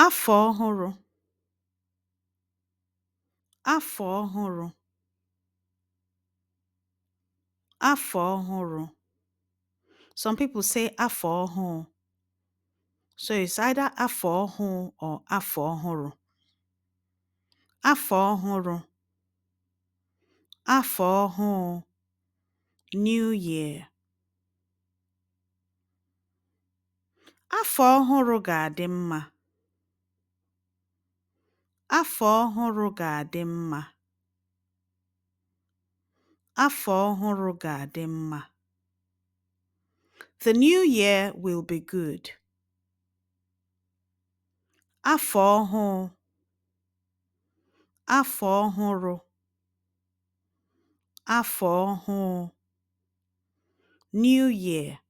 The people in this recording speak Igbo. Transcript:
afọ ọhụrụ afọ ọhụrụ afọ ọhụrụ. Some people say afọ ọhụụ. So it's either afọ ọhụụ or afọ ọhụrụ. Afọ ọhụrụ, afọ ọhụụ, New Year. Afọ ọhụrụ ga-adị mma. Afọ ọhụrụ ga-adị mma. Afọ ọhụrụ ga-adị mma. The new year will be good. Afọ ọhụụ, afọ ọhụrụ, afọ ọhụụ, New Year.